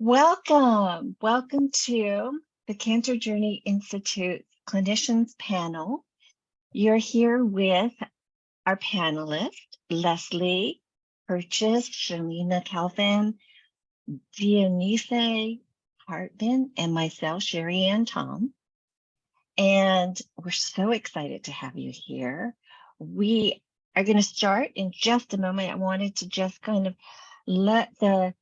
Welcome to the Cancer Journey Institute Clinicians panel. You're here with our panelists, Leslie Purchase, Shelyna Khalfan, Dionyse Hartmann, and myself, Shariann Tom. And we're so excited to have you here. We are going to start in just a moment. I wanted to just kind of let the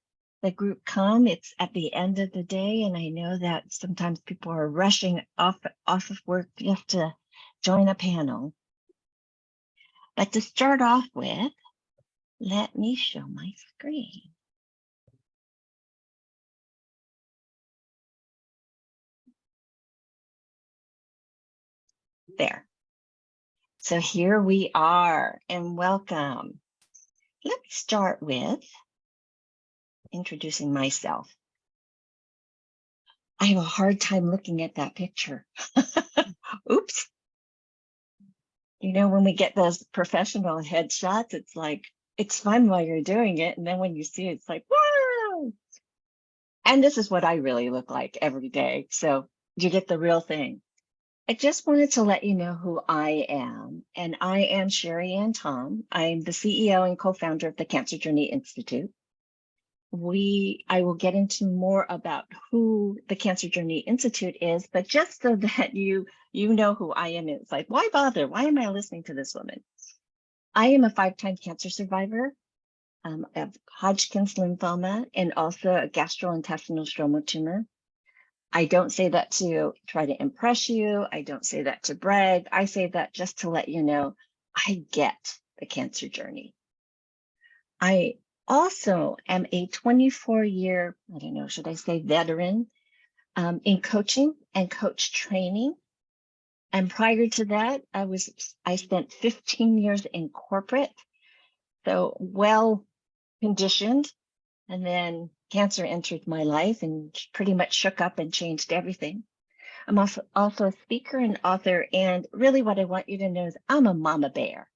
group come. It's at the end of the day, and I know that sometimes people are rushing off of work just to join a panel. But to start off with, let me show my screen. There. So here we are, and welcome. Let me start with introducing myself. I have a hard time looking at that picture. Oops. You know, when we get those professional headshots, it's like, it's fun while you're doing it. And then when you see it, it's like, wow. And this is what I really look like every day. So you get the real thing. I just wanted to let you know who I am. And I am Shariann Tom. I'm the CEO and co-founder of the Cancer Journey Institute. I will get into more about who the Cancer Journey Institute is, but just so that you know who I am, it's like, why bother? Why am I listening to this woman? I am a 5-time cancer survivor of Hodgkin's lymphoma and also a gastrointestinal stromal tumor. I don't say that to try to impress you. I don't say that to brag. I say that just to let you know I get the cancer journey. I also am a 24-year, I don't know, should I say veteran in coaching and coach training. And prior to that, I spent 15 years in corporate, so well conditioned. And then cancer entered my life and pretty much shook up and changed everything. I'm also a speaker and author. And really what I want you to know is I'm a mama bear.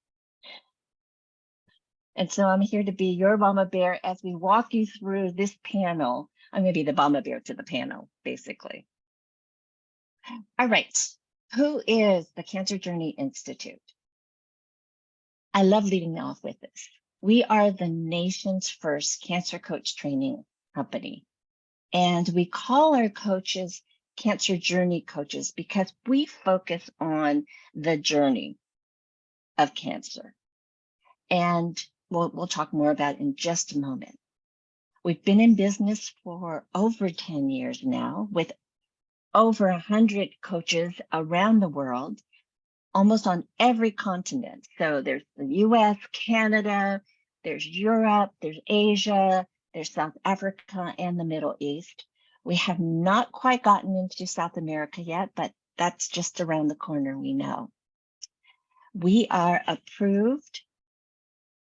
And so I'm here to be your mama bear as we walk you through this panel. I'm going to be the mama bear to the panel, basically. All right. Who is the Cancer Journey Institute? I love leading off with this. We are the nation's first cancer coach training company. And we call our coaches Cancer Journey coaches because we focus on the journey of cancer. And we'll talk more about it in just a moment. We've been in business for over 10 years now with over 100 coaches around the world, almost on every continent. So there's the US, Canada, there's Europe, there's Asia, there's South Africa, and the Middle East. We have not quite gotten into South America yet, but that's just around the corner, we know. We are approved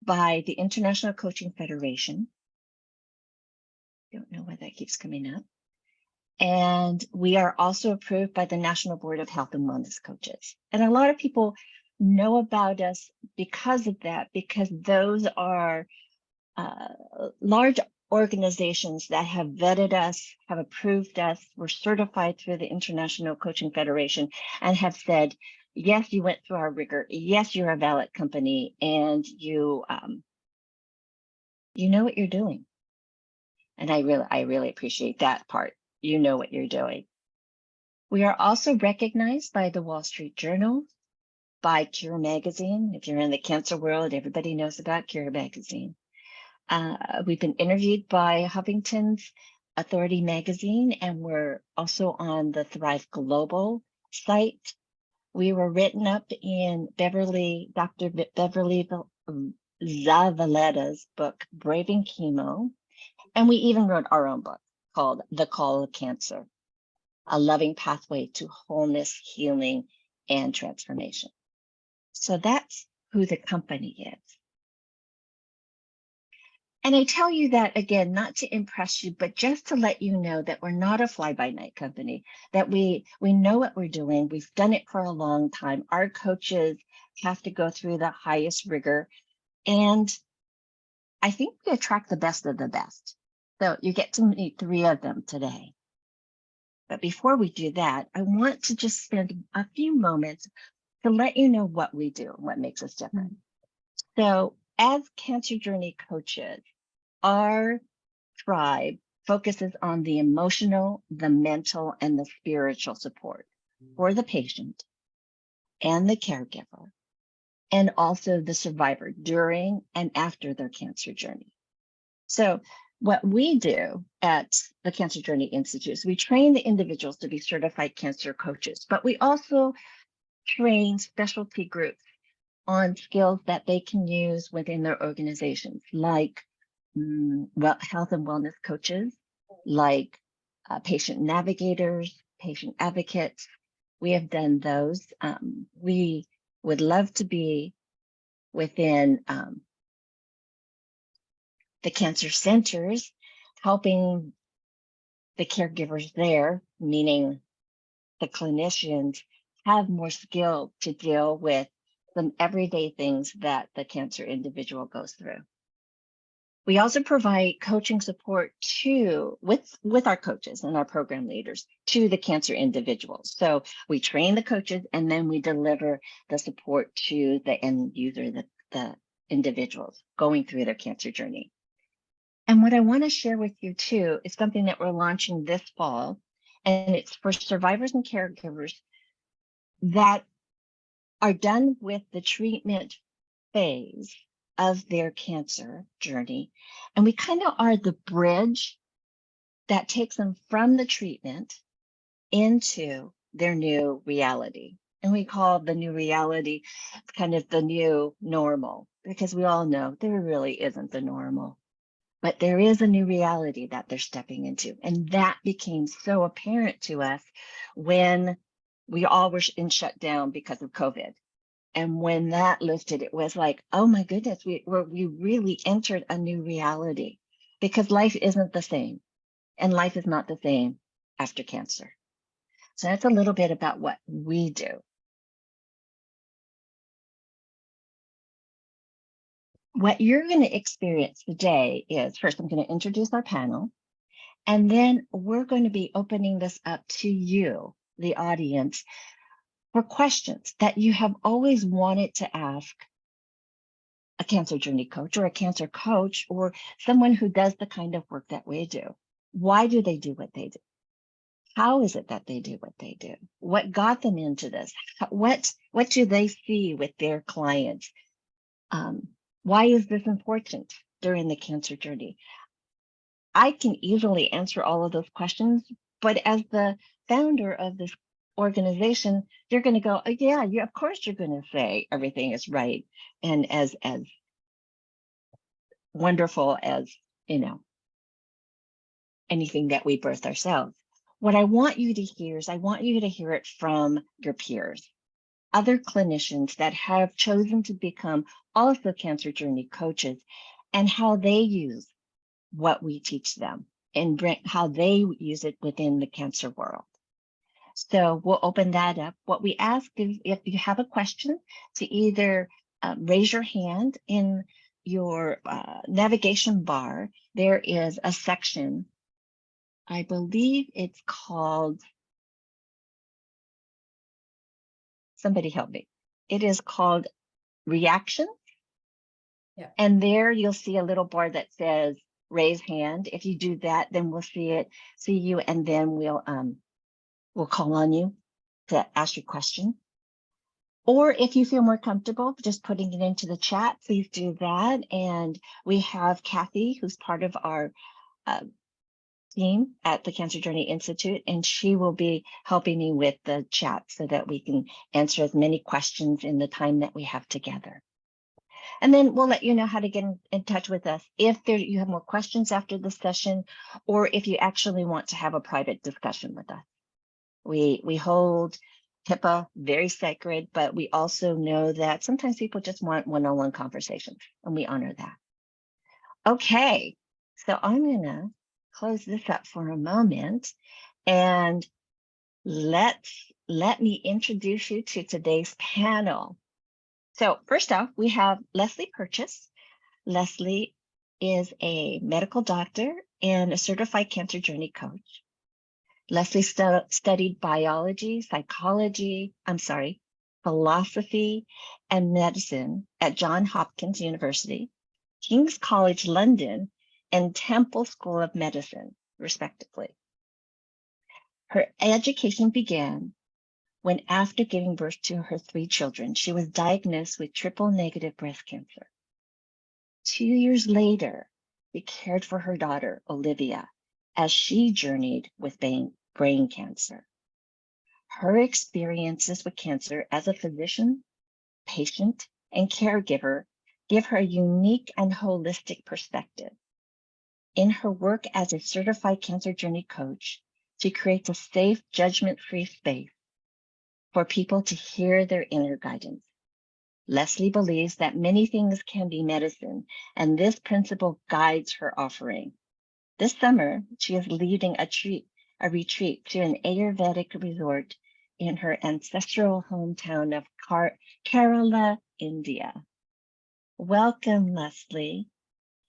by the International Coaching Federation. Don't know why that keeps coming up. And we are also approved by the National Board of Health and Wellness Coaches. And a lot of people know about us because of that, because those are large organizations that have vetted us, have approved us, we're certified through the International Coaching Federation, and have said, yes, you went through our rigor. Yes, you're a valid company, and you know what you're doing. And I really appreciate that part. You know what you're doing. We are also recognized by the Wall Street Journal, by Cure Magazine. If you're in the cancer world, everybody knows about Cure Magazine. We've been interviewed by Huffington's Authority Magazine, and we're also on the Thrive Global site. We were written up in Dr. Beverly Zavaletta's book, Braving Chemo. And we even wrote our own book called The Call of Cancer, A Loving Pathway to Wholeness, Healing, and Transformation. So that's who the company is. And I tell you that, again, not to impress you, but just to let you know that we're not a fly-by-night company, that we know what we're doing. We've done it for a long time. Our coaches have to go through the highest rigor. And I think we attract the best of the best. So you get to meet 3 of them today. But before we do that, I want to just spend a few moments to let you know what we do and what makes us different. So as Cancer Journey coaches, our tribe focuses on the emotional, the mental, and the spiritual support for the patient and the caregiver, and also the survivor during and after their cancer journey. So what we do at the Cancer Journey Institute is we train the individuals to be certified cancer coaches, but we also train specialty groups on skills that they can use within their organizations, like health and wellness coaches, like patient navigators, patient advocates. We have done those. We would love to be within the cancer centers, helping the caregivers there, meaning the clinicians, have more skill to deal with some everyday things that the cancer individual goes through. We also provide coaching support with our coaches and our program leaders to the cancer individuals. So we train the coaches and then we deliver the support to the end user, the individuals going through their cancer journey. And what I want to share with you too is something that we're launching this fall, and it's for survivors and caregivers that are done with the treatment phase of their cancer journey. And we kind of are the bridge that takes them from the treatment into their new reality. And we call the new reality kind of the new normal, because we all know there really isn't the normal. But there is a new reality that they're stepping into. And that became so apparent to us when we all were in shutdown because of COVID. And when that lifted, it was like, oh my goodness, we really entered a new reality, because life isn't the same. And life is not the same after cancer. So that's a little bit about what we do. What you're going to experience today is, first, I'm going to introduce our panel, and then we're going to be opening this up to you, the audience, for questions that you have always wanted to ask a cancer journey coach or a cancer coach or someone who does the kind of work that we do. Why do they do what they do? How is it that they do what they do? What got them into this? What do they see with their clients? Why is this important during the cancer journey? I can easily answer all of those questions, but as the founder of this organization, you're going to go, oh, yeah, of course you're going to say everything is right and as wonderful as, anything that we birth ourselves. What I want you to hear is I want you to hear it from your peers, other clinicians that have chosen to become also cancer journey coaches, and how they use what we teach them and how they use it within the cancer world. So we'll open that up. What we ask is, if you have a question, to either raise your hand in your navigation bar. There is a section, I believe it's called, somebody help me. It is called Reactions. Yeah. And there you'll see a little bar that says raise hand. If you do that, then we'll see you, and then we'll call on you to ask your question. Or if you feel more comfortable just putting it into the chat, please do that. And we have Kathy, who's part of our team at the Cancer Journey Institute, and she will be helping me with the chat so that we can answer as many questions in the time that we have together. And then we'll let you know how to get in touch with us if you have more questions after the session, or if you actually want to have a private discussion with us. We hold HIPAA very sacred, but we also know that sometimes people just want one-on-one conversations, and we honor that. Okay, so I'm gonna close this up for a moment, and let me introduce you to today's panel. So first off, we have Leslie Purchase. Leslie is a medical doctor and a certified cancer journey coach. Leslie studied biology, philosophy, and medicine at Johns Hopkins University, King's College London, and Temple School of Medicine, respectively. Her education began when, after giving birth to her 3 children, she was diagnosed with triple-negative breast cancer. 2 years later, she cared for her daughter, Olivia, as she journeyed with brain cancer. Her experiences with cancer as a physician, patient, and caregiver give her a unique and holistic perspective. In her work as a certified cancer journey coach, she creates a safe, judgment-free space for people to hear their inner guidance. Leslie believes that many things can be medicine, and this principle guides her offering. This summer, she is leading a retreat to an Ayurvedic resort in her ancestral hometown of Kerala, India. Welcome, Leslie.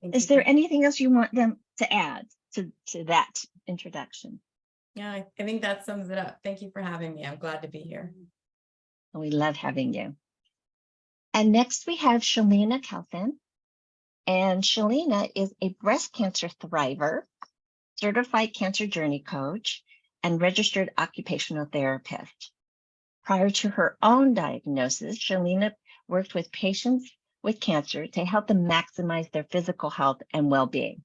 Is there anything else you want them to add to that introduction? Yeah, I think that sums it up. Thank you for having me. I'm glad to be here. We love having you. And next we have Shelyna Khalfan. And Shelyna is a breast cancer thriver, certified cancer journey coach, and registered occupational therapist. Prior to her own diagnosis, Shelyna worked with patients with cancer to help them maximize their physical health and well-being.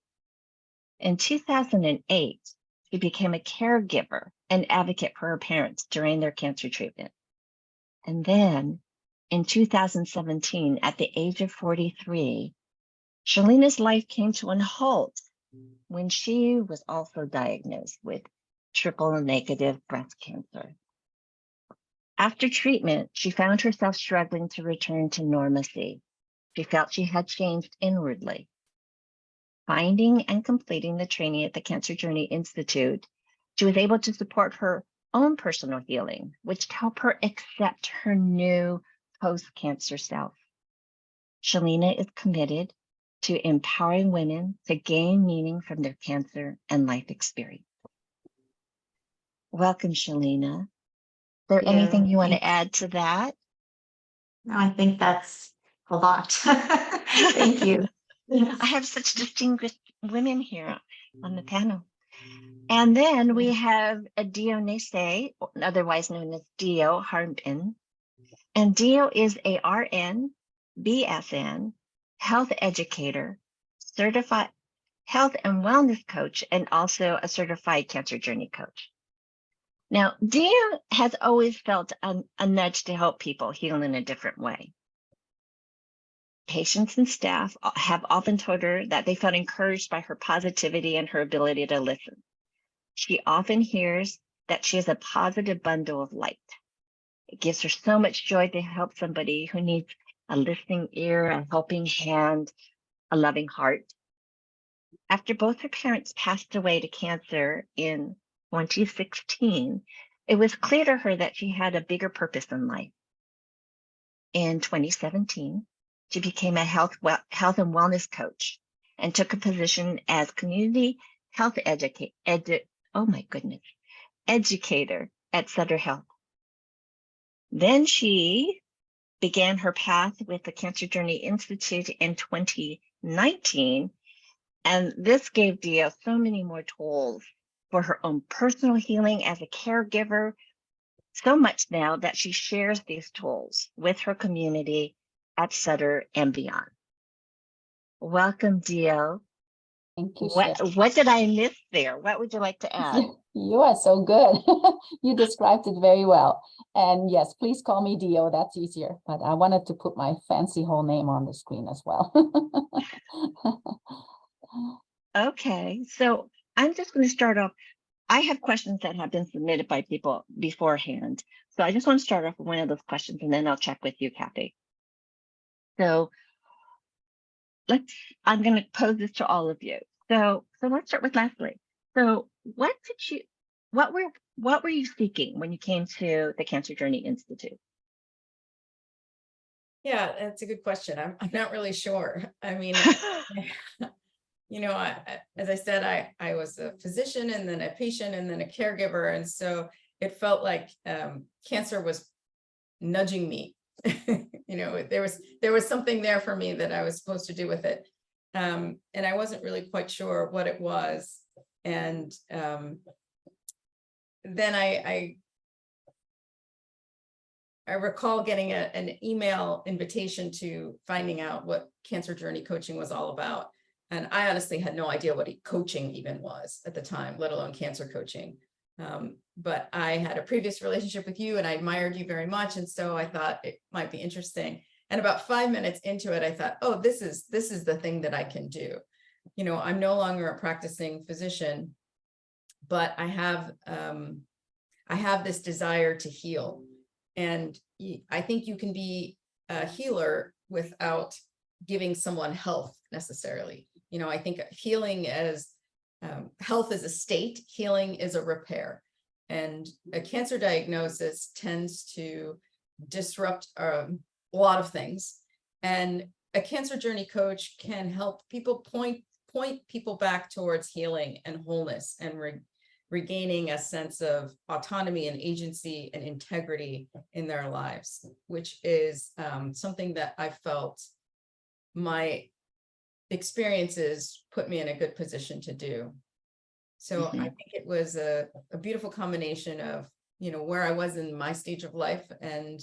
In 2008, she became a caregiver and advocate for her parents during their cancer treatment. And then in 2017, at the age of 43, Shelyna's life came to a halt when she was also diagnosed with triple-negative breast cancer. After treatment, she found herself struggling to return to normalcy. She felt she had changed inwardly. Finding and completing the training at the Cancer Journey Institute, she was able to support her own personal healing, which helped her accept her new post-cancer self. Shelyna is committed to empowering women to gain meaning from their cancer and life experience. Welcome, Shelyna. Is there anything you want to add to that? No, I think that's a lot. Thank you. I have such distinguished women here on the panel. And then we have a Dionyse, otherwise known as Dio Hartmann. And Dio is a RN, BSN, health educator, certified health and wellness coach, and also a certified cancer journey coach. Now, Dio has always felt a nudge to help people heal in a different way. Patients and staff have often told her that they felt encouraged by her positivity and her ability to listen. She often hears that she is a positive bundle of light. It gives her so much joy to help somebody who needs a listening ear, a helping hand, a loving heart. After both her parents passed away to cancer in 2016, it was clear to her that she had a bigger purpose in life. In 2017, she became a health and wellness coach and took a position as community health educator at Sutter Health. Then she began her path with the Cancer Journey Institute in 2019, and this gave Dio so many more tools for her own personal healing as a caregiver, so much now that she shares these tools with her community at Sutter and beyond. Welcome, Dio. Thank you. What did I miss there? What would you like to add? You are so good. You described it very well. And yes, please call me Dio. That's easier. But I wanted to put my fancy whole name on the screen as well. Okay, so I'm just going to start off. I have questions that have been submitted by people beforehand. So I just want to start off with one of those questions, and then I'll check with you, Kathy. So I'm going to pose this to all of you. So let's start with Leslie. So what were you seeking when you came to the Cancer Journey Institute? Yeah, that's a good question. I'm not really sure. I mean, as I said, I was a physician and then a patient and then a caregiver. And so it felt like cancer was nudging me. There was something there for me that I was supposed to do with it. And I wasn't really quite sure what it was. And then I recall getting an email invitation to finding out what Cancer Journey Coaching was all about. And I honestly had no idea what coaching even was at the time, let alone cancer coaching. But I had a previous relationship with you and I admired you very much. And so I thought it might be interesting. And about 5 minutes into it, I thought, oh, this is the thing that I can do. I'm no longer a practicing physician, but I have this desire to heal. And I think you can be a healer without giving someone health necessarily. I think healing as health is a state, healing is a repair. And a cancer diagnosis tends to disrupt a lot of things. And a cancer journey coach can help people point people back towards healing and wholeness and regaining a sense of autonomy and agency and integrity in their lives, which is something that I felt my experiences put me in a good position to do. So I think it was a beautiful combination of, where I was in my stage of life and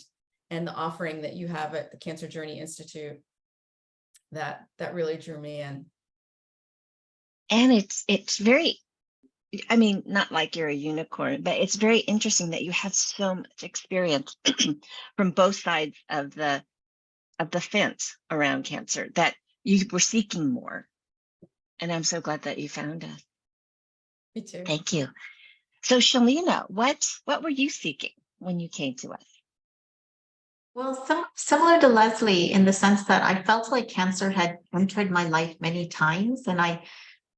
the offering that you have at the Cancer Journey Institute that really drew me in. And it's very, I mean, not like you're a unicorn, but it's very interesting that you have so much experience from both sides of the fence around cancer, that you were seeking more. And I'm so glad that you found us. Me too. Thank you. So Shelyna, what were you seeking when you came to us? Well, similar to Leslie in the sense that I felt like cancer had entered my life many times, and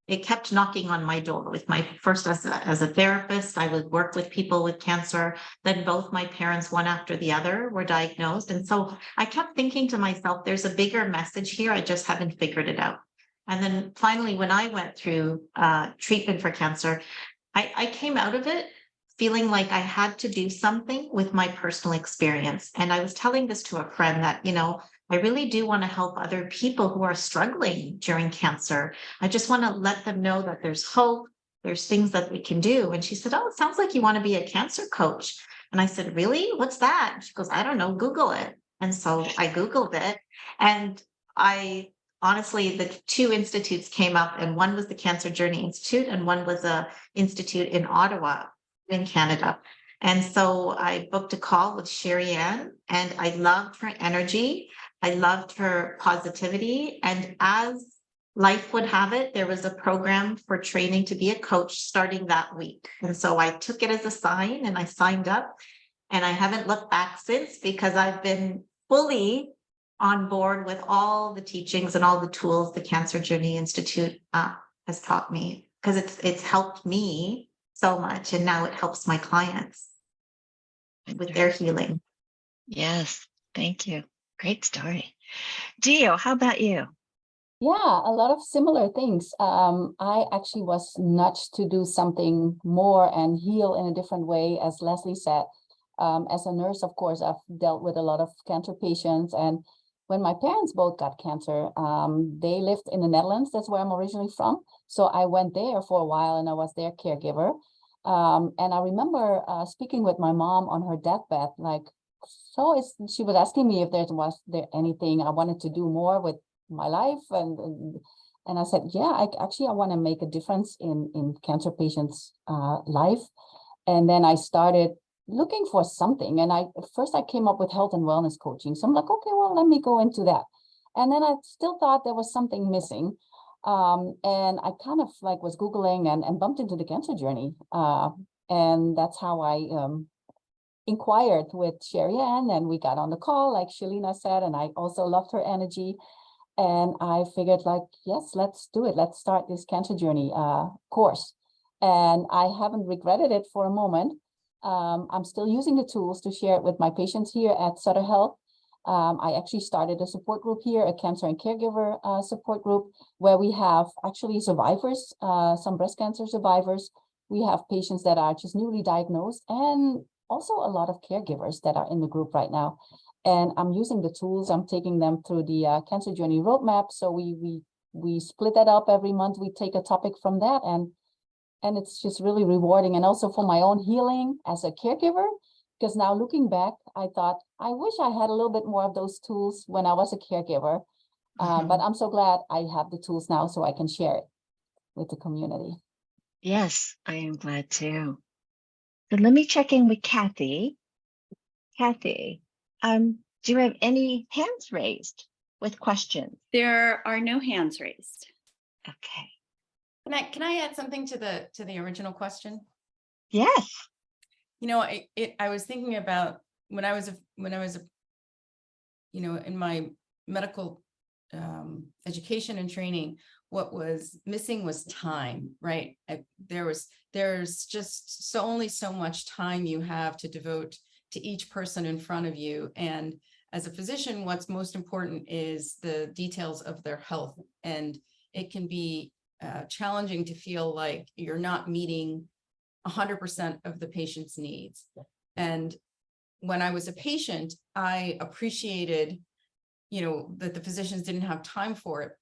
it kept knocking on my door. With my first as a therapist, I would work with people with cancer. Then both my parents, one after the other, were diagnosed. And so I kept thinking to myself, there's a bigger message here. I just haven't figured it out. And then finally, when I went through treatment for cancer, I came out of it feeling like I had to do something with my personal experience. And I was telling this to a friend that, I really do want to help other people who are struggling during cancer. I just want to let them know that there's hope, there's things that we can do. And she said, oh, it sounds like you want to be a cancer coach. And I said, really? What's that? She goes, I don't know, Google it. And so I Googled it. And honestly, the two institutes came up, and one was the Cancer Journey Institute and one was a institute in Ottawa in Canada. And so I booked a call with Shariann, and I loved her energy. I loved her positivity. And as life would have it, there was a program for training to be a coach starting that week. And so I took it as a sign and I signed up, and I haven't looked back since, because I've been fully on board with all the teachings and all the tools the Cancer Journey Institute has taught me, because it's helped me so much. And now it helps my clients with their healing. Yes, thank you. Great story. Dio, how about you? Yeah, a lot of similar things. I actually was nudged to do something more and heal in a different way, as Leslie said. As a nurse, of course, I've dealt with a lot of cancer patients. And when my parents both got cancer, they lived in the Netherlands. That's where I'm originally from. So I went there for a while and I was their caregiver. And I remember speaking with my mom on her deathbed, like, she was asking me if there was anything I wanted to do more with my life. And I said, yeah, I want to make a difference in cancer patients' life. And then I started looking for something. And first I came up with health and wellness coaching. So I'm like, okay, well, let me go into that. And then I still thought there was something missing. And I kind of was Googling and bumped into the Cancer Journey. And that's how I inquired with Shariann, and we got on the call, like Shelyna said, and I also loved her energy. And I figured, yes, let's do it. Let's start this Cancer Journey course. And I haven't regretted it for a moment. I'm still using the tools to share it with my patients here at Sutter Health. I actually started a support group here, a cancer and caregiver support group, where we have actually survivors, some breast cancer survivors. We have patients that are just newly diagnosed, and also a lot of caregivers that are in the group right now. And I'm using the tools, I'm taking them through the cancer journey roadmap. So we split that up every month. We take a topic from that, and it's just really rewarding. And also for my own healing as a caregiver, because now looking back, I thought, I wish I had a little bit more of those tools when I was a caregiver. But I'm so glad I have the tools now so I can share it with the community. Yes, I am glad too. So let me check in with Kathy. Kathy, do you have any hands raised with questions? There are no hands raised. Okay. Can I add something to the original question? Yes. You know, I was thinking about when I was in my medical education and training, what was missing was time, right? There's just only so much time you have to devote to each person in front of you. And as a physician, what's most important is the details of their health. And it can be challenging to feel like you're not meeting 100% of the patient's needs. And when I was a patient, I appreciated, that the physicians didn't have time for it,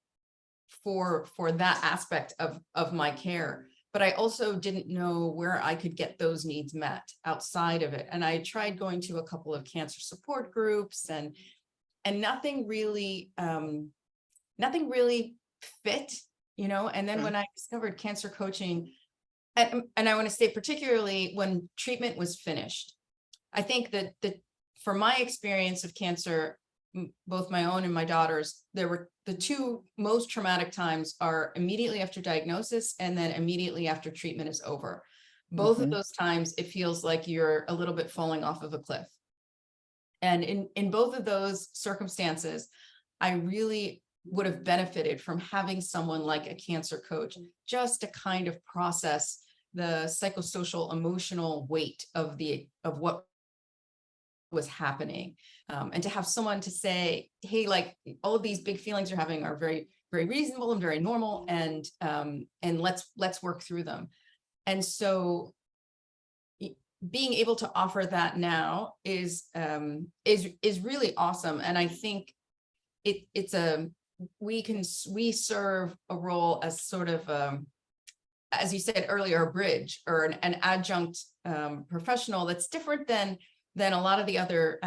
for that aspect of my care. But I also didn't know where I could get those needs met outside of it. And I tried going to a couple of cancer support groups, and nothing really fit, and then when I discovered cancer coaching, and I want to say particularly when treatment was finished, I think that for my experience of cancer, both my own and my daughter's, there were the two most traumatic times are immediately after diagnosis and then immediately after treatment is over. Both of those times, it feels like you're a little bit falling off of a cliff. And in both of those circumstances, I really would have benefited from having someone like a cancer coach just to kind of process the psychosocial emotional weight of what was happening, and to have someone to say, hey, like, all of these big feelings you're having are very, very reasonable and very normal, and let's work through them. And so being able to offer that now is really awesome. And I think we serve a role as sort of as you said earlier, a bridge or an adjunct professional that's different than a lot of the other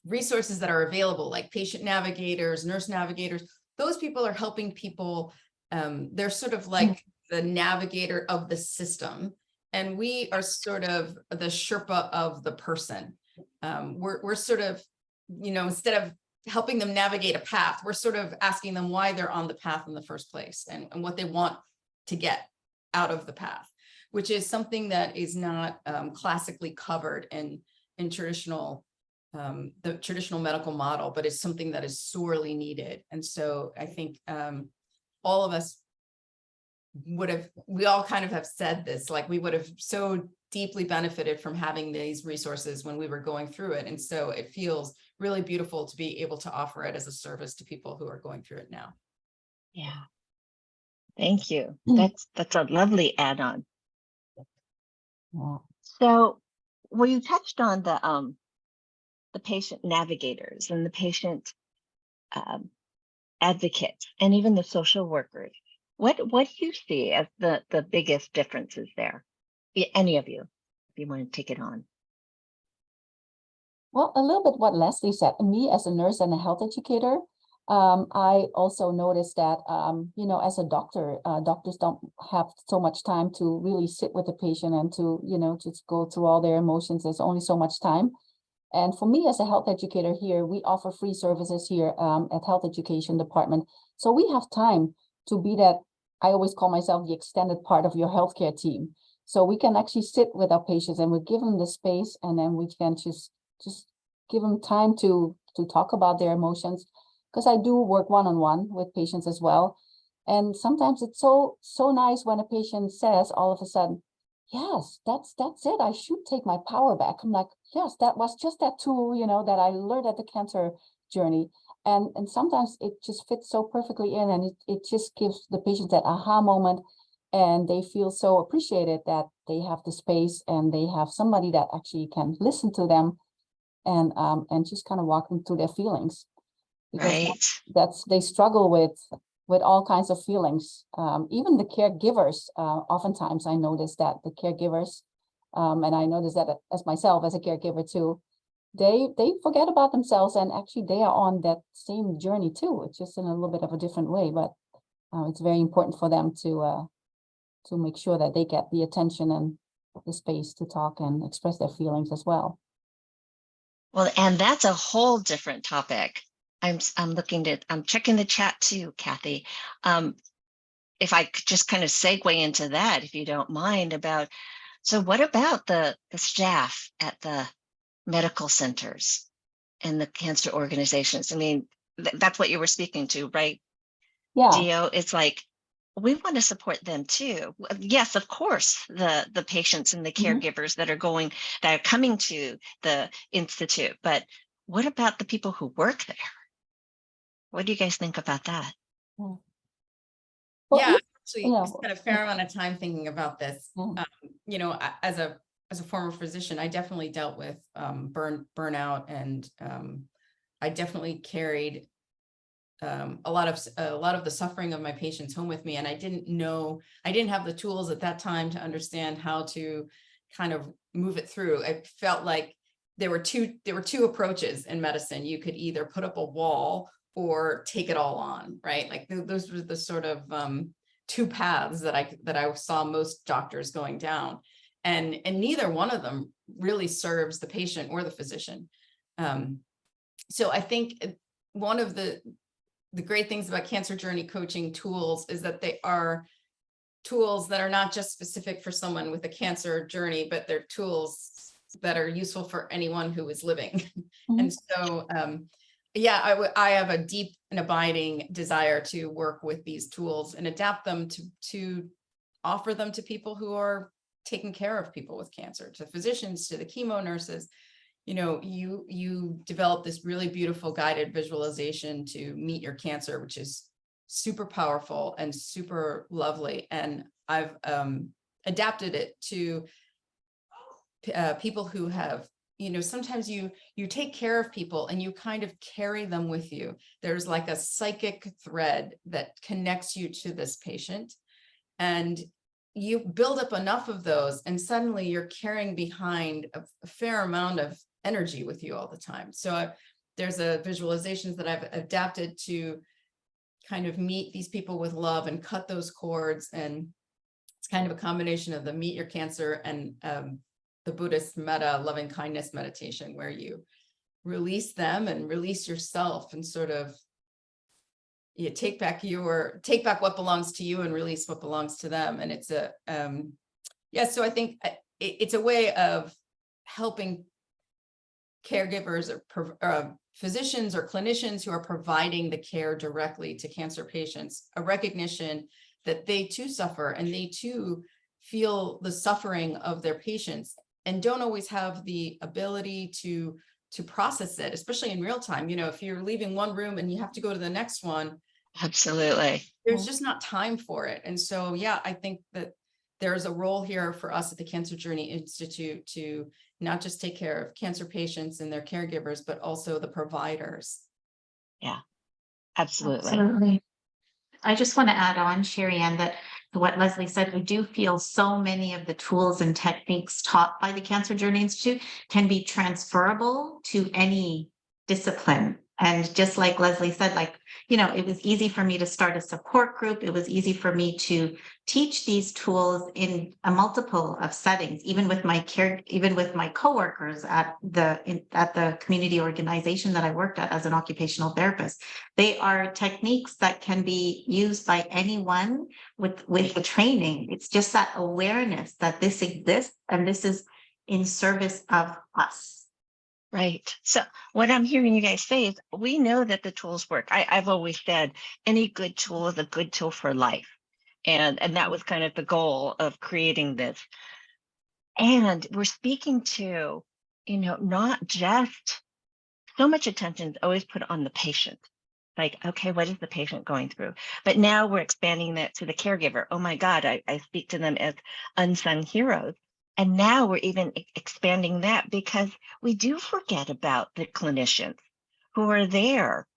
resources that are available, like patient navigators, nurse navigators. Those people are helping people. They're sort of like the navigator of the system, and we are sort of the Sherpa of the person. We're sort of, instead of helping them navigate a path, we're sort of asking them why they're on the path in the first place, and what they want to get out of the path, which is something that is not classically covered in traditional, the traditional medical model, but it's something that is sorely needed. And so I think all of us we all kind of have said this, like we would have so deeply benefited from having these resources when we were going through it. And so it feels really beautiful to be able to offer it as a service to people who are going through it now. Yeah. Thank you. That's a lovely add-on. Yeah. So, well, you touched on the patient navigators and the patient advocates and even the social workers. What do you see as the biggest differences there? Any of you, if you want to take it on. Well, a little bit what Leslie said. Me as a nurse and a health educator, I also noticed that, as a doctor, doctors don't have so much time to really sit with the patient and to, just go through all their emotions. There's only so much time. And for me as a health educator here, we offer free services here at Health Education Department. So we have time to be that, I always call myself the extended part of your healthcare team. So we can actually sit with our patients and we give them the space, and then we can just give them time to talk about their emotions. Because I do work one-on-one with patients as well. And sometimes it's so nice when a patient says all of a sudden, yes, that's it. I should take my power back. I'm like, yes, that was just that tool, that I learned at the cancer journey. And sometimes it just fits so perfectly in, and it just gives the patient that aha moment, and they feel so appreciated that they have the space and they have somebody that actually can listen to them and just kind of walk them through their feelings. Because Right. that's they struggle with all kinds of feelings. Even the caregivers, oftentimes I notice that the caregivers, and I notice that as myself as a caregiver too, they forget about themselves, and actually they are on that same journey too. It's just in a little bit of a different way, but it's very important for them to make sure that they get the attention and the space to talk and express their feelings as well. Well, and that's a whole different topic. I'm checking the chat too, Kathy. If I could just kind of segue into that, if you don't mind, so what about the staff at the medical centers and the cancer organizations? I mean, that's what you were speaking to, right? Yeah. Dio, it's like, we want to support them too. Yes, of course, the patients and the caregivers that are coming to the institute, but what about the people who work there? What do you guys think about that? Well, Yeah, actually, yeah. spent a fair amount of time thinking about this. Yeah. As a former physician, I definitely dealt with burnout, and I definitely carried a lot of the suffering of my patients home with me, and I didn't have the tools at that time to understand how to kind of move it through. I felt like there were two approaches in medicine. You could either put up a wall or take it all on, right? Like those were the sort of two paths that I saw most doctors going down, and neither one of them really serves the patient or the physician. So I think one of the great things about cancer journey coaching tools is that they are tools that are not just specific for someone with a cancer journey, but they're tools that are useful for anyone who is living. And so, I have a deep and abiding desire to work with these tools and adapt them to offer them to people who are taking care of people with cancer, to physicians, to the chemo nurses. You develop this really beautiful guided visualization to meet your cancer, which is super powerful and super lovely. And I've adapted it to people who have, sometimes you take care of people and you kind of carry them with you. There's like a psychic thread that connects you to this patient, and you build up enough of those, and suddenly you're carrying behind a fair amount of energy with you all the time. So there's a visualizations that I've adapted to kind of meet these people with love and cut those cords. And it's kind of a combination of the meet your cancer and the Buddhist metta loving kindness meditation, where you release them and release yourself and sort of take back what belongs to you and release what belongs to them. And it's so I think it's a way of helping caregivers or physicians or clinicians who are providing the care directly to cancer patients, a recognition that they too suffer and they too feel the suffering of their patients, and don't always have the ability to process it, especially in real time. If you're leaving one room and you have to go to the next one, Absolutely. there's just not time for it. And so, I think that there's a role here for us at the Cancer Journey Institute to not just take care of cancer patients and their caregivers, but also the providers. Yeah, absolutely. Absolutely. I just want to add on, Shariann, that what Leslie said, we do feel so many of the tools and techniques taught by the Cancer Journey Institute can be transferable to any discipline. And just like Leslie said, it was easy for me to start a support group. It was easy for me to teach these tools in a multiple of settings, even with my coworkers at the community organization that I worked at as an occupational therapist. They are techniques that can be used by anyone with the training. It's just that awareness that this exists and this is in service of us. Right. So what I'm hearing you guys say is, we know that the tools work. I've always said any good tool is a good tool for life. And that was kind of the goal of creating this. And we're speaking to, not just so much attention is always put on the patient. Like, okay, what is the patient going through? But now we're expanding that to the caregiver. Oh my God, I speak to them as unsung heroes. And now we're even expanding that because we do forget about the clinicians who are there,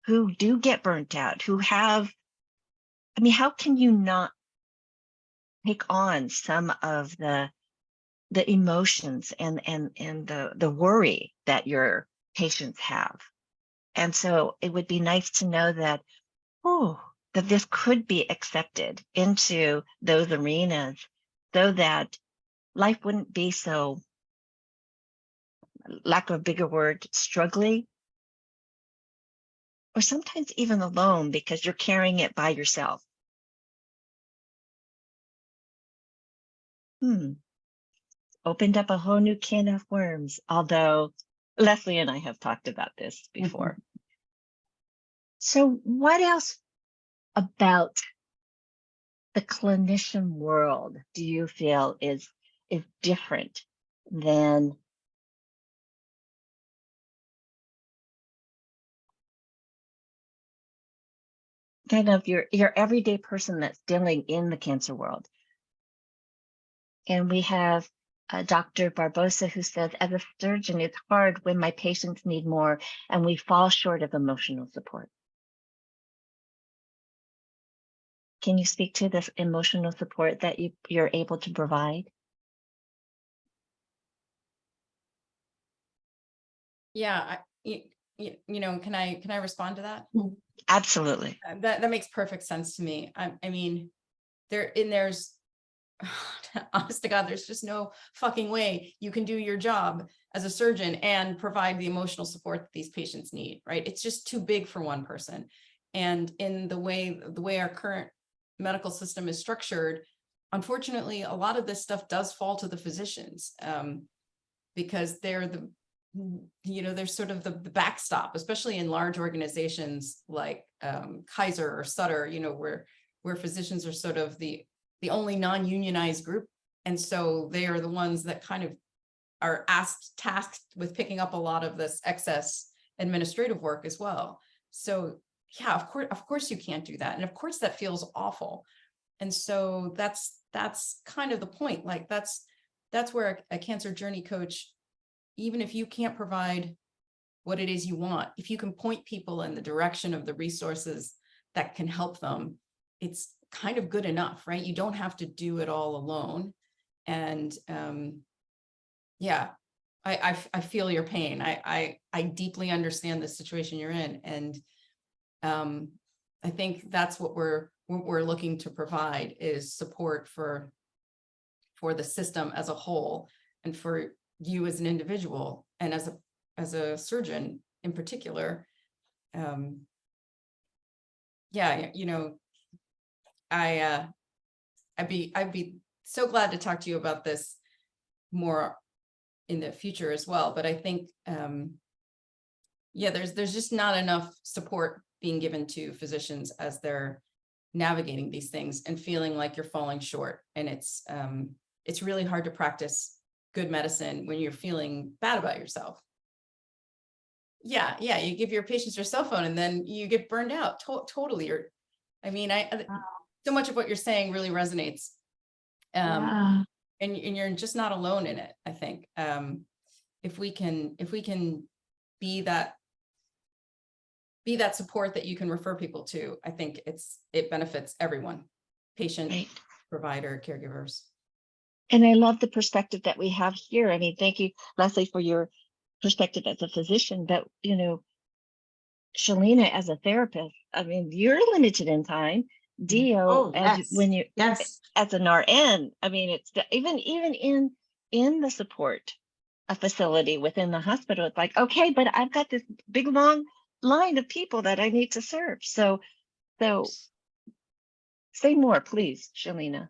who do get burnt out, who have, how can you not take on some of the emotions and the worry that your patients have? And so it would be nice to know that, that this could be accepted into those arenas so that life wouldn't be so, lack of a bigger word, struggling, or sometimes even alone because you're carrying it by yourself. Opened up a whole new can of worms, although Leslie and I have talked about this before. So what else about the clinician world do you feel is different than kind of your everyday person that's dealing in the cancer world? And we have Dr. Barbosa who says, as a surgeon, it's hard when my patients need more and we fall short of emotional support. Can you speak to this emotional support that you're able to provide? Yeah, can I respond to that? Absolutely. That makes perfect sense to me. I mean, there's honest to God, there's just no fucking way you can do your job as a surgeon and provide the emotional support that these patients need, right? It's just too big for one person. And in the way our current medical system is structured, unfortunately, a lot of this stuff does fall to the physicians, because they're they're sort of the backstop, especially in large organizations like Kaiser or Sutter, where physicians are sort of the only non-unionized group. And so they are the ones that kind of are tasked with picking up a lot of this excess administrative work as well. So yeah, of course you can't do that. And of course that feels awful. And so that's kind of the point. Like that's where a cancer journey coach, even if you can't provide what it is you want, if you can point people in the direction of the resources that can help them, it's kind of good enough, right? You don't have to do it all alone. And yeah, I feel your pain. I deeply understand the situation you're in. And I think that's what we're looking to provide is support for the system as a whole, and for you as an individual and as a surgeon in particular. Yeah, I'd be so glad to talk to you about this more in the future as well. But I think, yeah, there's just not enough support being given to physicians as they're navigating these things and feeling like you're falling short. And it's really hard to practice good medicine when you're feeling bad about yourself. Yeah, you give your patients your cell phone and then you get burned out. Totally. So much of what you're saying really resonates. And you're just not alone in it, I think. If we can be that support that you can refer people to, I think it benefits everyone, patient, right, provider, caregivers. And I love the perspective that we have here. I mean, thank you, Leslie, for your perspective as a physician, but Shelyna as a therapist, I mean, you're limited in time. Dio, as an RN, I mean, it's even in the support facility within the hospital, it's like, okay, but I've got this big long line of people that I need to serve. So say more, please, Shelyna.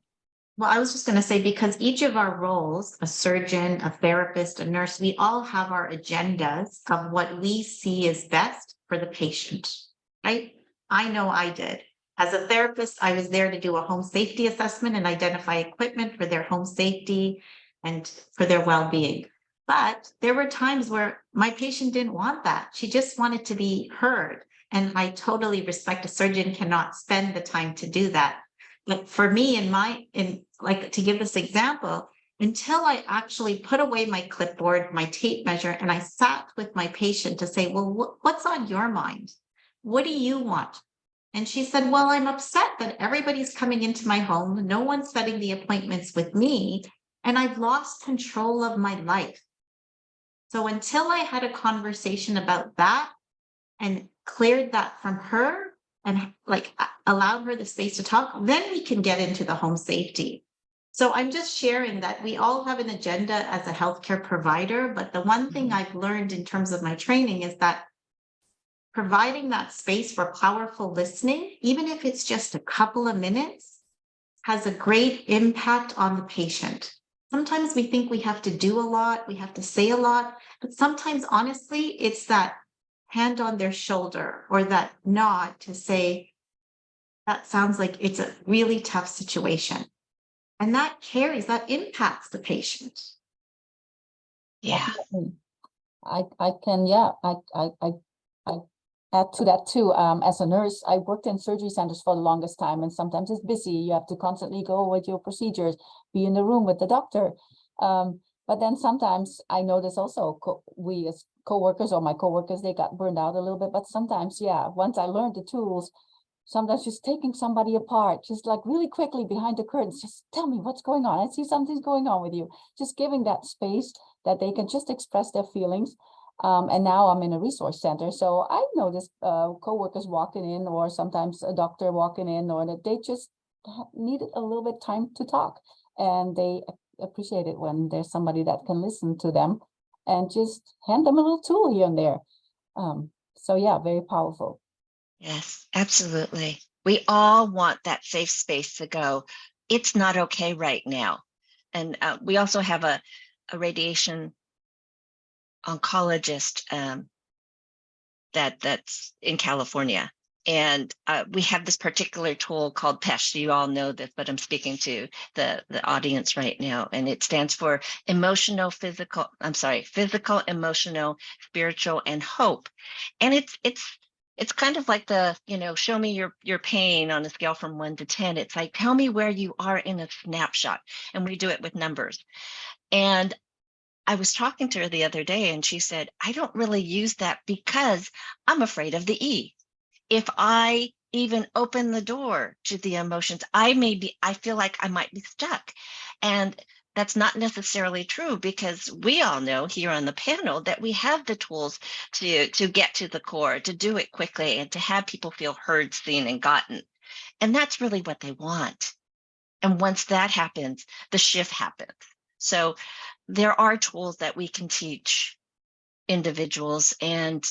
Well, I was just going to say, because each of our roles, a surgeon, a therapist, a nurse, we all have our agendas of what we see as best for the patient, right? I know I did. As a therapist, I was there to do a home safety assessment and identify equipment for their home safety. and for their well-being. But there were times where my patient didn't want that. She just wanted to be heard. And I totally respect a surgeon cannot spend the time to do that. But for me, like to give this example, until I actually put away my clipboard, my tape measure, and I sat with my patient to say, well, what's on your mind? What do you want? And she said, well, I'm upset that everybody's coming into my home. No one's setting the appointments with me. And I've lost control of my life. So until I had a conversation about that and cleared that from her and like allowed her the space to talk, then we can get into the home safety. So I'm just sharing that we all have an agenda as a healthcare provider, but the one thing I've learned in terms of my training is that providing that space for powerful listening, even if it's just a couple of minutes, has a great impact on the patient. Sometimes we think we have to do a lot, we have to say a lot, but sometimes honestly, it's that hand on their shoulder or that nod to say, that sounds like it's a really tough situation. And that carries, that impacts the patient. Yeah. Definitely. I can, yeah, I add to that too. As a nurse, I worked in surgery centers for the longest time, and sometimes it's busy. You have to constantly go with your procedures, be in the room with the doctor. But then sometimes I notice also we as coworkers or my coworkers, they got burned out a little bit. But sometimes, yeah, once I learned the tools, sometimes just taking somebody apart, just like really quickly behind the curtains, just tell me what's going on. I see something's going on with you. Just giving that space that they can just express their feelings. And now I'm in a resource center. So I notice coworkers walking in, or sometimes a doctor walking in, or that they just needed a little bit time to talk. And they appreciate it when there's somebody that can listen to them and just hand them a little tool here and there. So yeah, very powerful. Yes, absolutely. We all want that safe space to go, it's not okay right now. And we also have a radiation oncologist that's in California. And we have this particular tool called PESH. You all know this, but I'm speaking to the audience right now. And it stands for physical, emotional, spiritual, and hope. And it's kind of like the, show me your pain on a scale from 1 to 10. It's like, tell me where you are in a snapshot. And we do it with numbers. And I was talking to her the other day and she said, I don't really use that because I'm afraid of the E. If I even open the door to the emotions, I feel like I might be stuck. And that's not necessarily true, because we all know here on the panel that we have the tools to get to the core, to do it quickly, and to have people feel heard, seen, and gotten. And that's really what they want. And once that happens, the shift happens. So there are tools that we can teach individuals and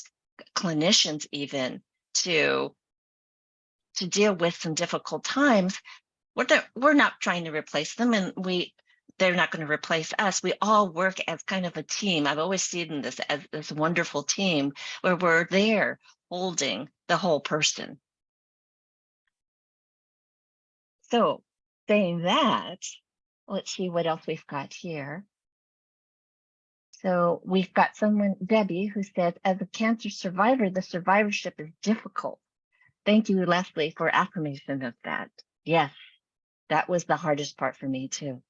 clinicians even to deal with some difficult times. We're not trying to replace them, and they're not going to replace us. We all work as kind of a team. I've always seen this as this wonderful team where we're there holding the whole person. So saying that, let's see what else we've got here. So we've got someone, Debbie, who says, as a cancer survivor, the survivorship is difficult. Thank you, Leslie, for affirmation of that. Yes, that was the hardest part for me too.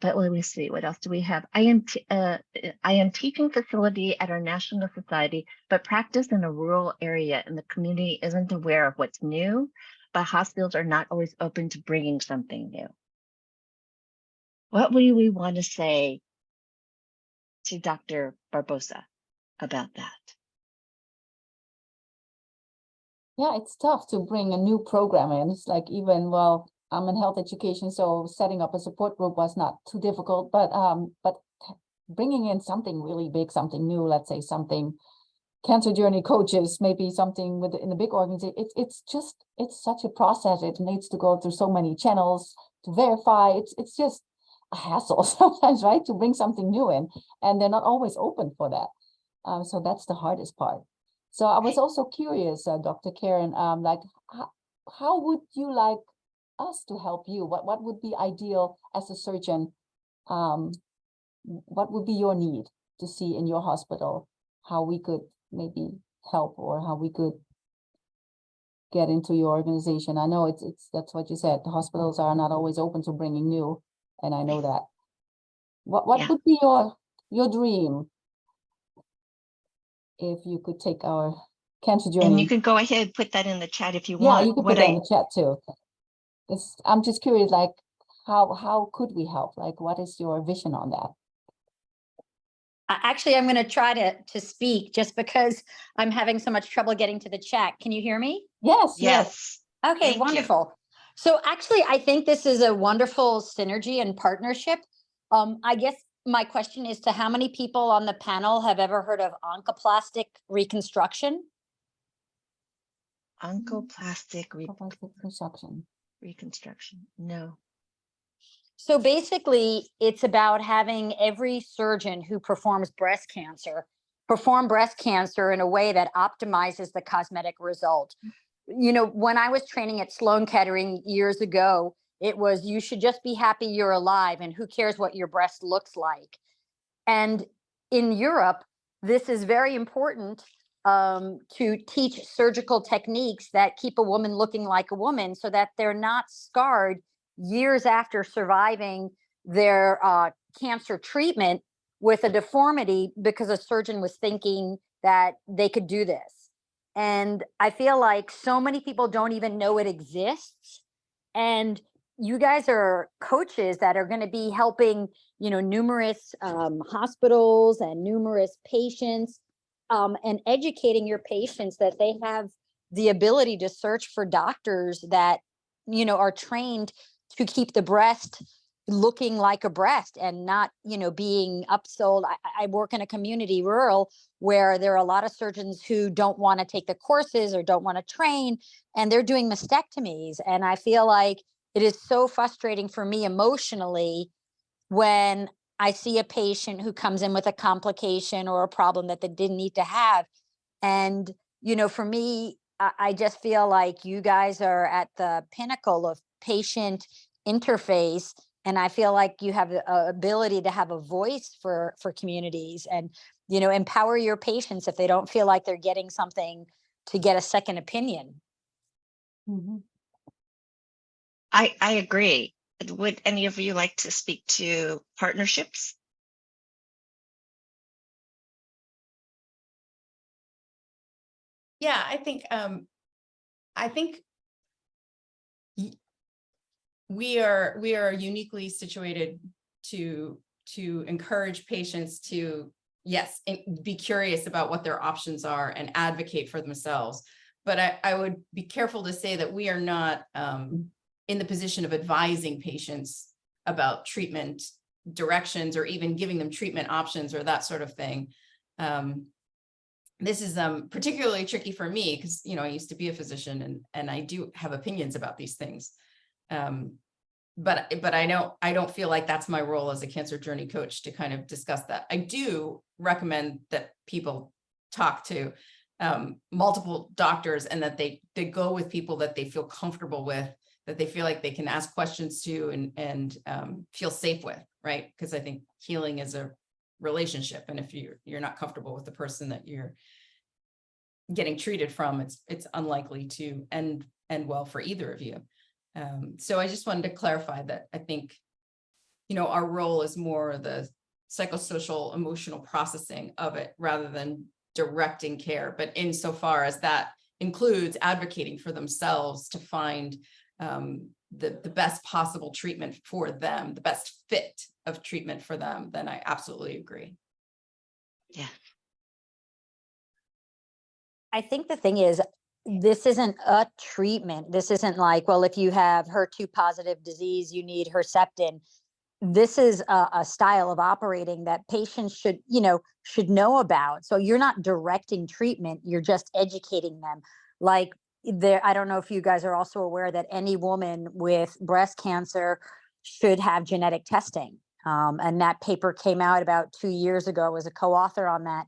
But let me see, what else do we have? I am teaching facility at our national society, but practice in a rural area, and the community isn't aware of what's new, but hospitals are not always open to bringing something new. What would we want to say to Dr. Barbosa about that? Yeah, it's tough to bring a new program in. It's like, even, well, I'm in health education, so setting up a support group was not too difficult, but bringing in something really big, something new, let's say something cancer journey coaches, maybe something in the big organization, it's such a process. It needs to go through so many channels to verify. It's just a hassle sometimes, right, to bring something new in, and they're not always open for that. So that's the hardest part. So I was also curious, Dr. Karen, like how would you like us to help you? What would be ideal as a surgeon what would be your need to see in your hospital, how we could maybe help or how we could get into your organization? I know it's that's what you said. The hospitals are not always open to bringing new, and I know that. What Yeah. would be your dream if you could take our cancer journey? And you can go ahead and put that in the chat if you Yeah, want. you could What put that I in the chat too. I'm just curious, like how could we help? Like, what is your vision on that? Actually, I'm going to try to speak just because I'm having so much trouble getting to the chat. Can you hear me? Yes, yes. yes. Okay, Thank you. wonderful. So actually, I think this is a wonderful synergy and partnership. I guess my question is to how many people on the panel have ever heard of oncoplastic reconstruction? Oncoplastic Reconstruction. reconstruction. No. So basically, it's about having every surgeon who performs breast cancer perform breast cancer in a way that optimizes the cosmetic result. You know, when I was training at Sloan Kettering years ago, it was you should just be happy you're alive and who cares what your breast looks like. And in Europe, this is very important to teach surgical techniques that keep a woman looking like a woman so that they're not scarred years after surviving their cancer treatment with a deformity because a surgeon was thinking that they could do this. And I feel like so many people don't even know it exists. And you guys are coaches that are going to be helping, you know, numerous hospitals and numerous patients and educating your patients that they have the ability to search for doctors that, you know, are trained to keep the breast looking like a breast and not, you know, being upsold. I work in a community rural where there are a lot of surgeons who don't want to take the courses or don't want to train, and they're doing mastectomies. And I feel like it is so frustrating for me emotionally when I see a patient who comes in with a complication or a problem that they didn't need to have. And, you know, for me, I just feel like you guys are at the pinnacle of patient interface. And I feel like you have the ability to have a voice for communities and, you know, empower your patients if they don't feel like they're getting something to get a second opinion. Mhm. I agree. Would any of you like to speak to partnerships? Yeah, I think we are uniquely situated to encourage patients to, yes, be curious about what their options are and advocate for themselves. But I would be careful to say that we are not in the position of advising patients about treatment directions or even giving them treatment options or that sort of thing. This is particularly tricky for me because, you know, I used to be a physician and I do have opinions about these things. But I don't feel like that's my role as a cancer journey coach to kind of discuss that. I do recommend that people talk to multiple doctors and that they go with people that they feel comfortable with, that they feel like they can ask questions to and feel safe with, right? Because I think healing is a relationship, and if you're not comfortable with the person that you're getting treated from, it's unlikely to end well for either of you. So I just wanted to clarify that I think, you know, our role is more the psychosocial emotional processing of it rather than directing care. But insofar as that includes advocating for themselves to find the best possible treatment for them, the best fit of treatment for them, then I absolutely agree. Yeah. I think the thing is, this isn't a treatment. This isn't like, well, if you have HER2 positive disease, you need Herceptin. This is a style of operating that patients should know about. So you're not directing treatment, you're just educating them. Like I don't know if you guys are also aware that any woman with breast cancer should have genetic testing. And that paper came out about 2 years ago. I was a co-author on that.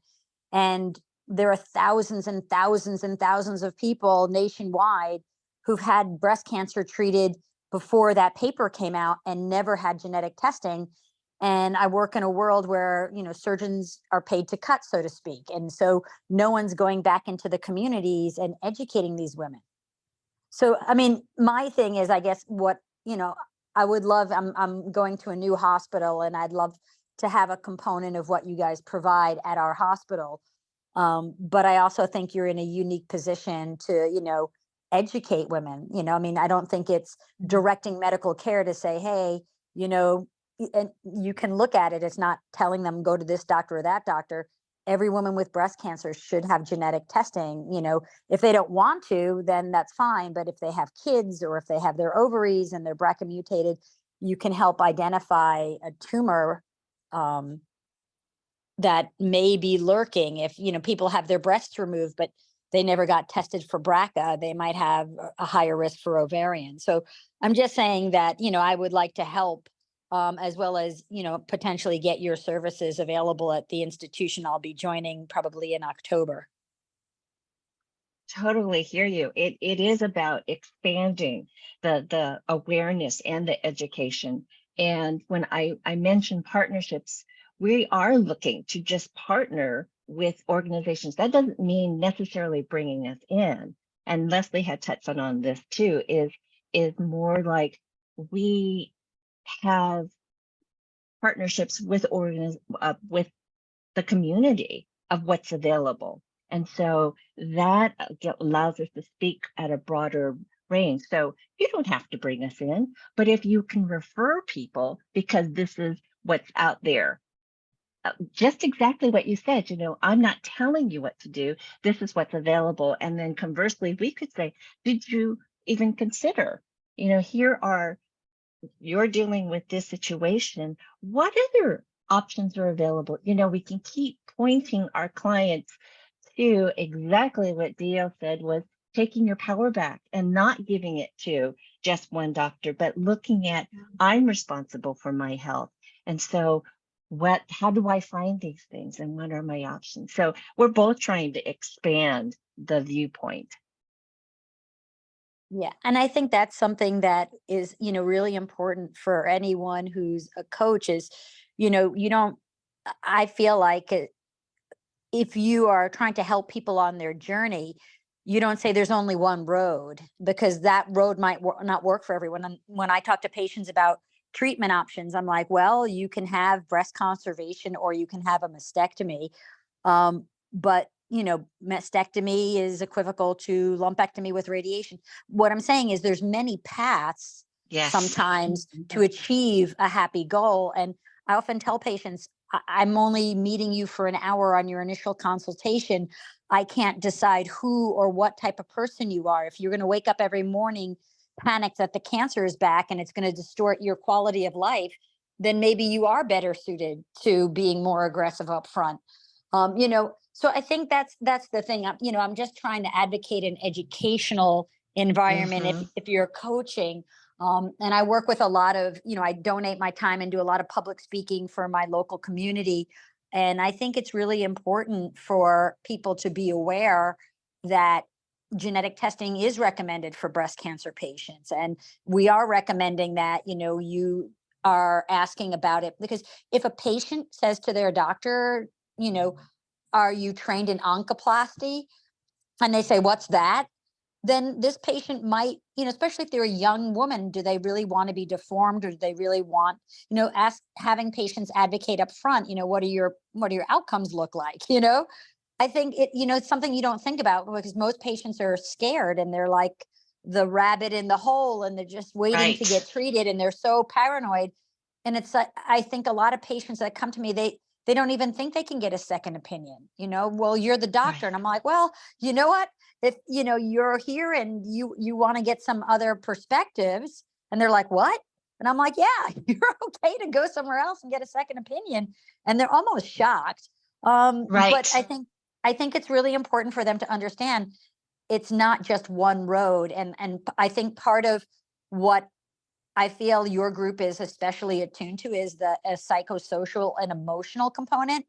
And there are thousands and thousands and thousands of people nationwide who've had breast cancer treated before that paper came out and never had genetic testing. And I work in a world where, surgeons are paid to cut, so to speak. And so no one's going back into the communities and educating these women. So, I mean, my thing is, I guess what, I would love, I'm going to a new hospital and I'd love to have a component of what you guys provide at our hospital. But I also think you're in a unique position to, educate women. I mean, I don't think it's directing medical care to say, hey, and you can look at it, it's not telling them go to this doctor or that doctor. Every woman with breast cancer should have genetic testing. If they don't want to, then that's fine. But if they have kids or if they have their ovaries and they're BRCA mutated, you can help identify a tumor that may be lurking. If people have their breasts removed but they never got tested for BRCA, they might have a higher risk for ovarian. So I'm just saying that I would like to help, as well as potentially get your services available at the institution I'll be joining probably in October. Totally hear you. It is about expanding the awareness and the education. And when I mention partnerships, we are looking to just partner with organizations. That doesn't mean necessarily bringing us in. And Leslie had touched on this too, is more like we have partnerships with with the community of what's available. And so that allows us to speak at a broader range. So you don't have to bring us in, but if you can refer people because this is what's out there, just exactly what you said, I'm not telling you what to do. This is what's available. And then conversely, we could say, did you even consider, you're dealing with this situation. What other options are available? We can keep pointing our clients to exactly what Dio said, was taking your power back and not giving it to just one doctor, but looking at, I'm responsible for my health. And so how do I find these things and what are my options? So we're both trying to expand the viewpoint. Yeah. And I think that's something that is, really important for anyone who's a coach is, I feel like if you are trying to help people on their journey, you don't say there's only one road, because that road might not work for everyone. And when I talk to patients about treatment options, I'm like, well, you can have breast conservation or you can have a mastectomy. But mastectomy is equivocal to lumpectomy with radiation. What I'm saying is there's many paths sometimes to achieve a happy goal. And I often tell patients, I'm only meeting you for an hour on your initial consultation. I can't decide who or what type of person you are. If you're going to wake up every morning panicked that the cancer is back and it's going to distort your quality of life, then maybe you are better suited to being more aggressive up front. So I think that's the thing. I'm just trying to advocate an educational environment if you're coaching. And I work with a lot of, I donate my time and do a lot of public speaking for my local community. And I think it's really important for people to be aware that genetic testing is recommended for breast cancer patients. And we are recommending that, you are asking about it, because if a patient says to their doctor, are you trained in oncoplasty? And they say, what's that? Then this patient might, especially if they're a young woman, do they really want to be deformed, or do they really want, having patients advocate up front, what do your outcomes look like? I think it's something you don't think about, because most patients are scared and they're like the rabbit in the hole and they're just waiting to get treated and they're so paranoid. And it's like, I think a lot of patients that come to me, they don't even think they can get a second opinion. Well, you're the doctor. And I'm like, well, you know what? If, you're here and you want to get some other perspectives, and they're like, what? And I'm like, yeah, you're okay to go somewhere else and get a second opinion. And they're almost shocked. But I think it's really important for them to understand it's not just one road. And I think part of what I feel your group is especially attuned to is the psychosocial and emotional component.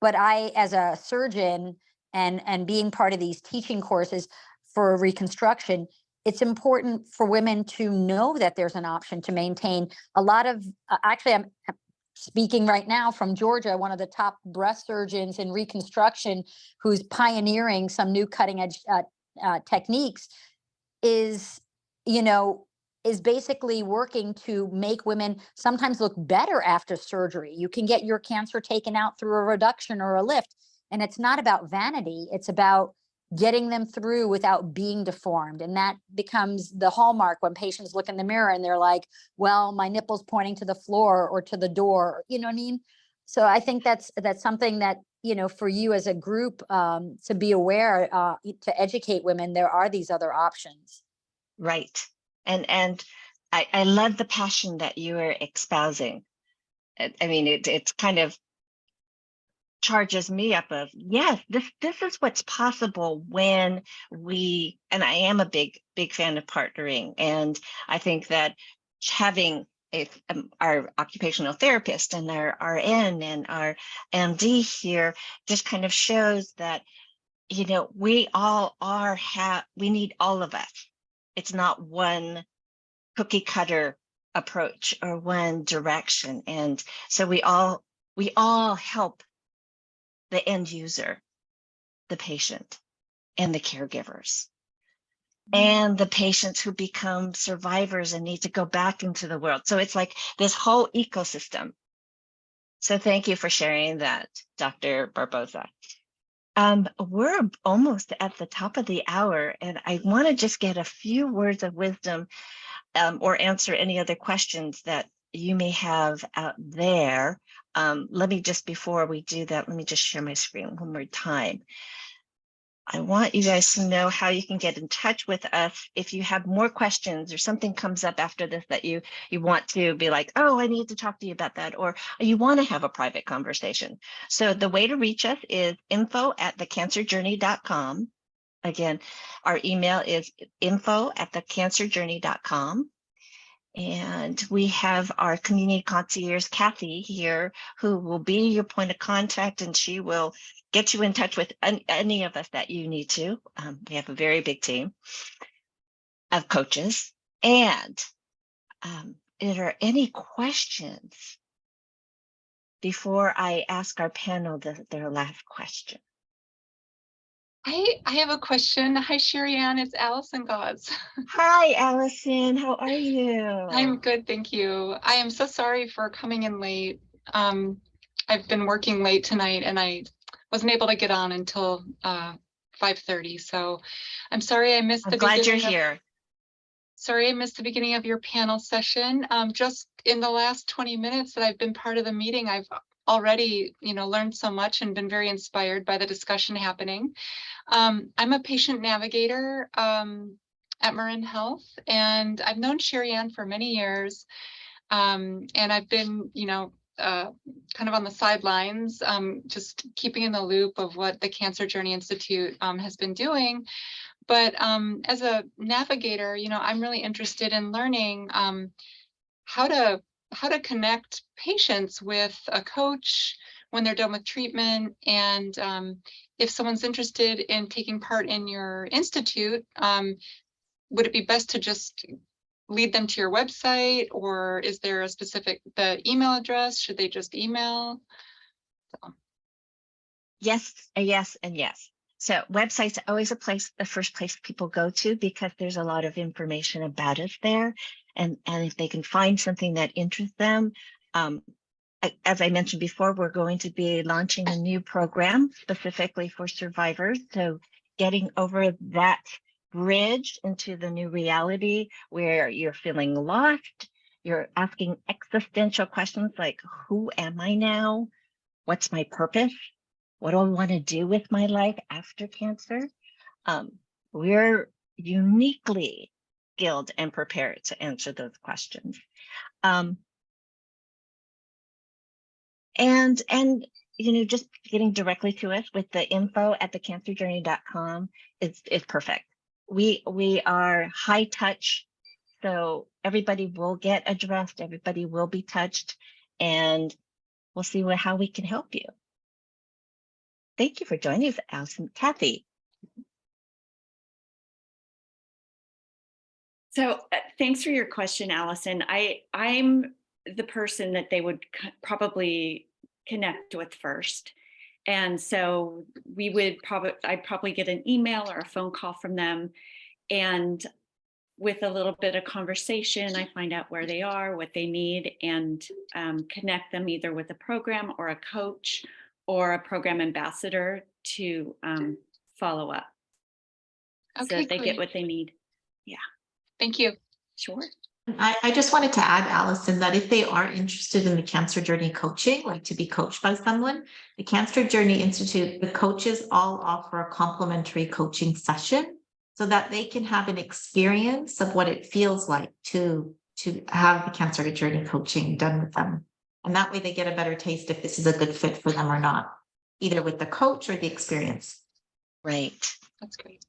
But I, as a surgeon and being part of these teaching courses for reconstruction, it's important for women to know that there's an option to maintain a lot of, actually, I'm speaking right now from Georgia, one of the top breast surgeons in reconstruction, who's pioneering some new cutting edge techniques, is, is basically working to make women sometimes look better after surgery. You can get your cancer taken out through a reduction or a lift. And it's not about vanity. It's about getting them through without being deformed. And that becomes the hallmark when patients look in the mirror and they're like, well, my nipple's pointing to the floor or to the door, you know what I mean? So I think that's something that, for you as a group, to be aware, to educate women, there are these other options. Right. And I love the passion that you are espousing. I mean, it's kind of charges me up of, yes, this is what's possible when and I am a big fan of partnering. And I think that having our occupational therapist and our RN and our MD here just kind of shows that, we all we need all of us. It's not one cookie cutter approach or one direction. And so we all help the end user, the patient, and the caregivers, and the patients who become survivors and need to go back into the world. So it's like this whole ecosystem. So thank you for sharing that, Dr. Barboza. We're almost at the top of the hour, and I want to just get a few words of wisdom or answer any other questions that you may have out there. Let me just, before we do that, let me just share my screen one more time. I want you guys to know how you can get in touch with us if you have more questions or something comes up after this that you want to be like, oh, I need to talk to you about that, or you want to have a private conversation. So the way to reach us is info@thecancerjourney.com. Again, our email is info@thecancerjourney.com. And we have our community concierge, Kathy, here, who will be your point of contact, and she will get you in touch with any of us that you need to. We have a very big team of coaches. And are there any questions before I ask our panel their last question? I have a question. Hi, Shariann. It's Allison Gauze. Hi, Allison. How are you? I'm good, thank you. I am so sorry for coming in late. I've been working late tonight, and I wasn't able to get on until 5:30. So I'm sorry I missed the beginning. I'm glad you're here. Sorry I missed the beginning of your panel session. Just in the last 20 minutes that I've been part of the meeting, I've already, learned so much and been very inspired by the discussion happening. I'm a patient navigator at Marin Health, and I've known Shariann for many years. And I've been, kind of on the sidelines, just keeping in the loop of what the Cancer Journey Institute has been doing. But as a navigator, I'm really interested in learning how to connect patients with a coach when they're done with treatment. And if someone's interested in taking part in your institute, would it be best to just lead them to your website, or is there a specific, the email address? Should they just email? So. Yes, a yes, and yes. So websites are always the first place people go to, because there's a lot of information about us there. And if they can find something that interests them, as I mentioned before, we're going to be launching a new program specifically for survivors. So getting over that bridge into the new reality where you're feeling lost, you're asking existential questions like, who am I now? What's my purpose? What do I want to do with my life after cancer? We're uniquely skilled and prepared to answer those questions. And just getting directly to us with the info@thecancerjourney.com is perfect. We are high touch, so everybody will get addressed, everybody will be touched, and we'll see how we can help you. Thank you for joining us, Allison. Kathy. So thanks for your question, Allison. I'm the person that they would probably connect with first. And so I'd probably get an email or a phone call from them. And with a little bit of conversation, I find out where they are, what they need, and connect them either with a program or a coach or a program ambassador to follow up so Okay, that they get great. what they need. Thank you. Sure. I just wanted to add, Allison, that if they are interested in the Cancer Journey coaching, like to be coached by someone, the Cancer Journey Institute, the coaches all offer a complimentary coaching session so that they can have an experience of what it feels like to have the Cancer Journey coaching done with them. And that way they get a better taste if this is a good fit for them or not, either with the coach or the experience. Right. That's great.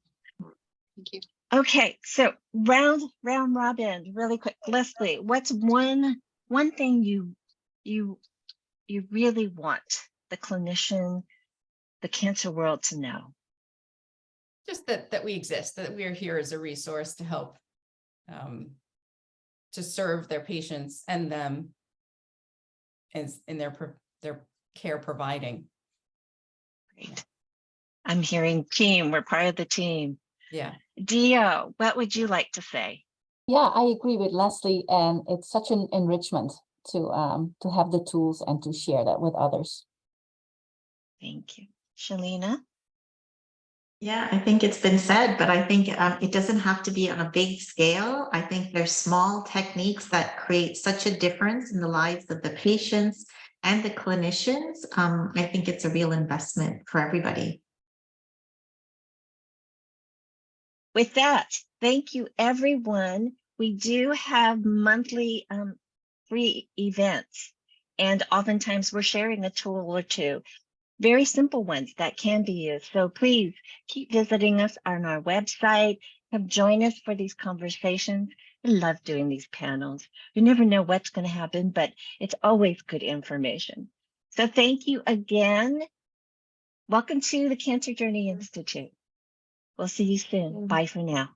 Thank you. Okay, so round robin, really quick. Leslie, what's one thing you really want the clinician, the cancer world to know? Just that we exist, that we are here as a resource to help to serve their patients and them as in their care providing. Great. I'm hearing team. We're part of the team. Yeah. Dio, what would you like to say? Yeah, I agree with Leslie, and it's such an enrichment to have the tools and to share that with others. Thank you. Shelyna? Yeah, I think it's been said, but I think it doesn't have to be on a big scale. I think there's small techniques that create such a difference in the lives of the patients and the clinicians. I think it's a real investment for everybody. With that, thank you, everyone. We do have monthly free events, and oftentimes we're sharing a tool or two, very simple ones that can be used. So please keep visiting us on our website. Come join us for these conversations. I love doing these panels. You never know what's going to happen, but it's always good information. So thank you again. Welcome to the Cancer Journey Institute. We'll see you soon. Bye for now.